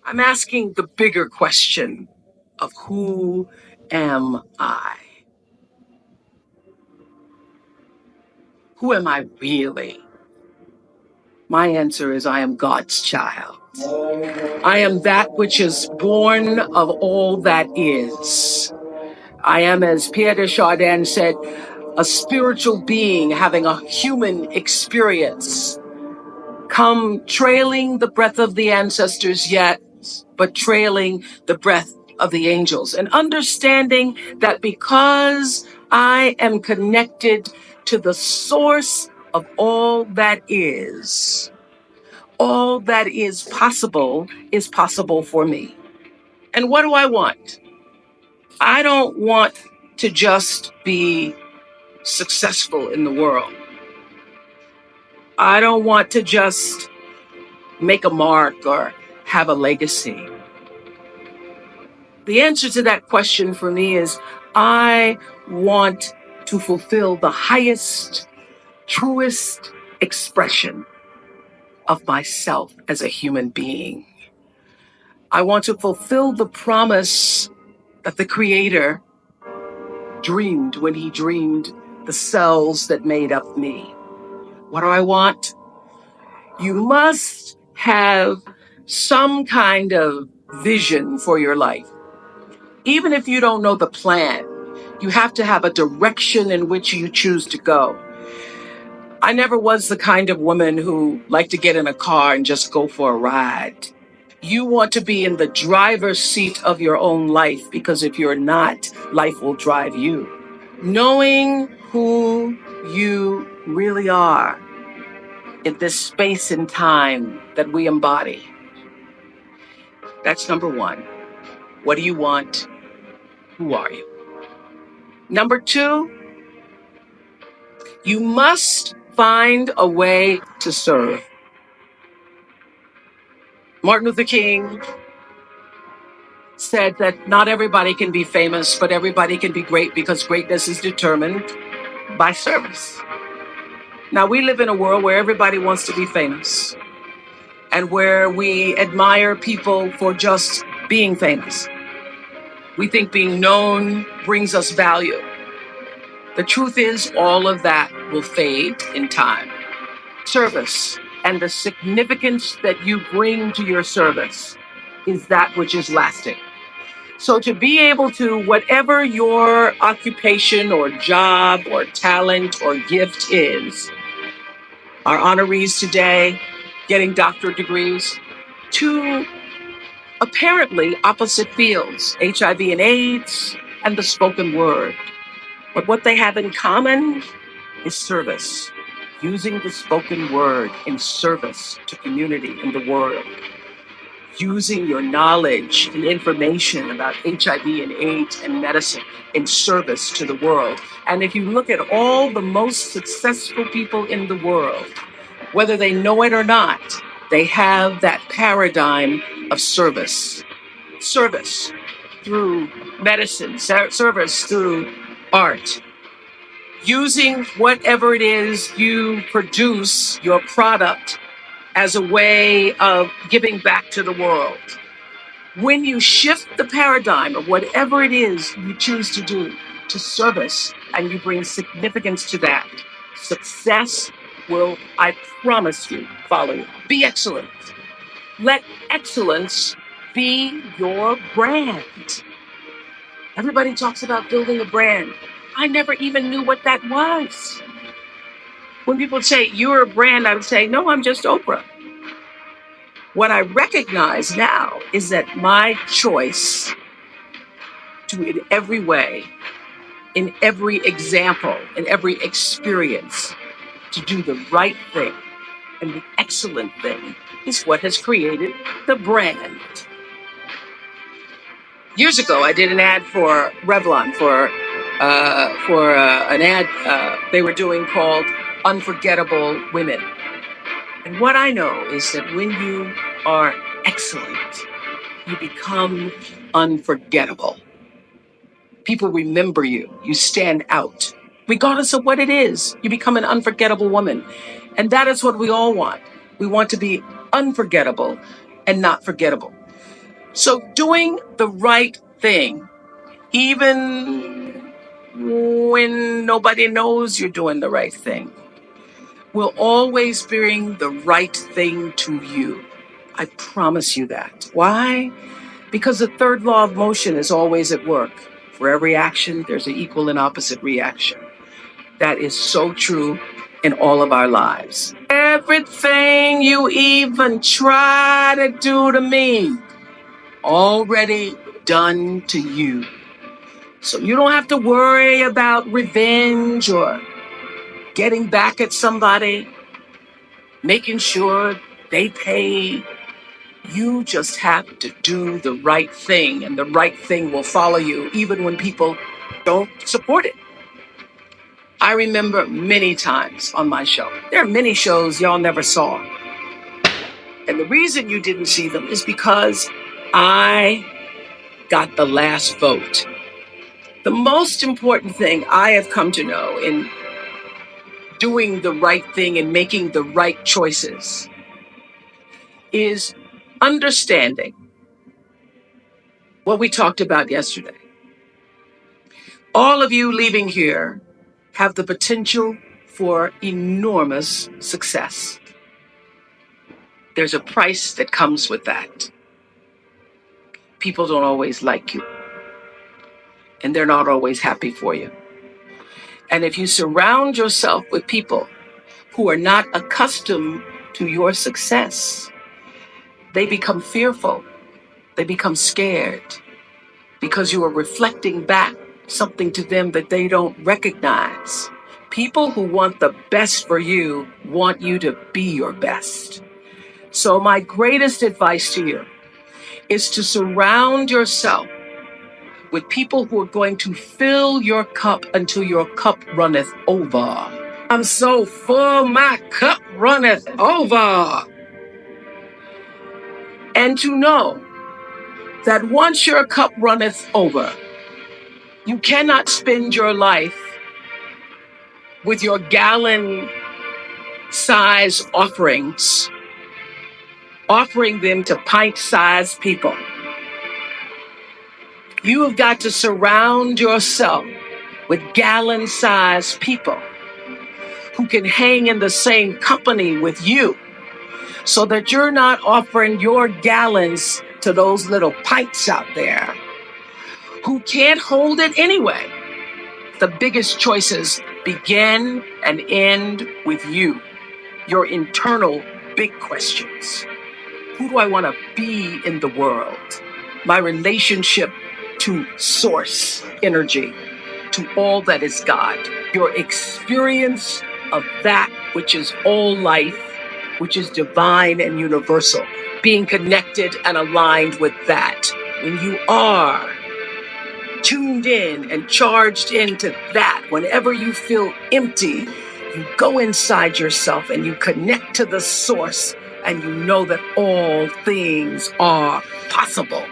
I'm asking the bigger question of who am I? Who am I really? My answer is I am God's child. I am that which is born of all that is. I am, as Pierre de Chardin said, a spiritual being having a human experience, come trailing the breath of the ancestors yet, but trailing the breath of the angels, and understanding that because I am connected to the source of all that is possible for me. And what do I want? I don't want to just be successful in the world. I don't want to just make a mark or have a legacy. The answer to that question for me is I want to fulfill the highest, truest expression of myself as a human being. I want to fulfill the promise that the Creator dreamed when he dreamed the cells that made up me. What do I want? You must have some kind of vision for your life. Even if you don't know the plan, you have to have a direction in which you choose to go. I never was the kind of woman who liked to get in a car and just go for a ride. You want to be in the driver's seat of your own life, because if you're not, life will drive you. Knowing who you really are in this space and time that we embody. That's number one. What do you want? Who are you? Number two, you must find a way to serve. Martin Luther King said that not everybody can be famous, but everybody can be great, because greatness is determined by service. Now, we live in a world where everybody wants to be famous and where we admire people for just being famous. We think being known brings us value. The truth is, all of that will fade in time. Service and the significance that you bring to your service is that which is lasting. So to be able to, whatever your occupation or job or talent or gift is, our honorees today getting doctorate degrees, to apparently opposite fields, HIV and AIDS and the spoken word. But what they have in common is service, using the spoken word in service to community in the world, using your knowledge and information about HIV and AIDS and medicine in service to the world. And if you look at all the most successful people in the world, whether they know it or not, they have that paradigm of service. Service through medicine, service through art. Using whatever it is you produce, your product, as a way of giving back to the world. When you shift the paradigm of whatever it is you choose to do to service, and you bring significance to that, success will, I promise you, follow you. Be excellent. Let excellence be your brand. Everybody talks about building a brand. I never even knew what that was. When people say, you're a brand, I would say, no, I'm just Oprah. What I recognize now is that my choice to, in every way, in every example, in every experience, to do the right thing and the excellent thing is what has created the brand. Years ago, I did an ad for Revlon for an ad they were doing called Unforgettable Women. And what I know is that when you are excellent, you become unforgettable. People remember you. You stand out. Regardless of what it is, you become an unforgettable woman. And that is what we all want. We want to be unforgettable and not forgettable. So doing the right thing, even when nobody knows you're doing the right thing, will always bring the right thing to you. I promise you that. Why? Because the third law of motion is always at work. For every action, there's an equal and opposite reaction. That is so true in all of our lives. Everything you even try to do to me, already done to you. So you don't have to worry about revenge or getting back at somebody, making sure they pay. You just have to do the right thing, and the right thing will follow you, even when people don't support it. I remember many times on my show. There are many shows y'all never saw. And the reason you didn't see them is because I got the last vote. The most important thing I have come to know in doing the right thing and making the right choices is understanding what we talked about yesterday. All of you leaving here have the potential for enormous success. There's a price that comes with that. People don't always like you, and they're not always happy for you. And if you surround yourself with people who are not accustomed to your success, they become fearful. They become scared because you are reflecting back something to them that they don't recognize. People who want the best for you want you to be your best. So my greatest advice to you is to surround yourself with people who are going to fill your cup until your cup runneth over. I'm so full, my cup runneth over. And to know that once your cup runneth over, you cannot spend your life with your gallon-size offerings, offering them to pint-sized people. You have got to surround yourself with gallon-sized people who can hang in the same company with you so that you're not offering your gallons to those little pints out there who can't hold it anyway. The biggest choices begin and end with you, your internal big questions. Who do I want to be in the world? My relationship to source energy, to all that is God. Your experience of that which is all life, which is divine and universal. Being connected and aligned with that. When you are tuned in and charged into that, whenever you feel empty, you go inside yourself and you connect to the source, and you know that all things are possible.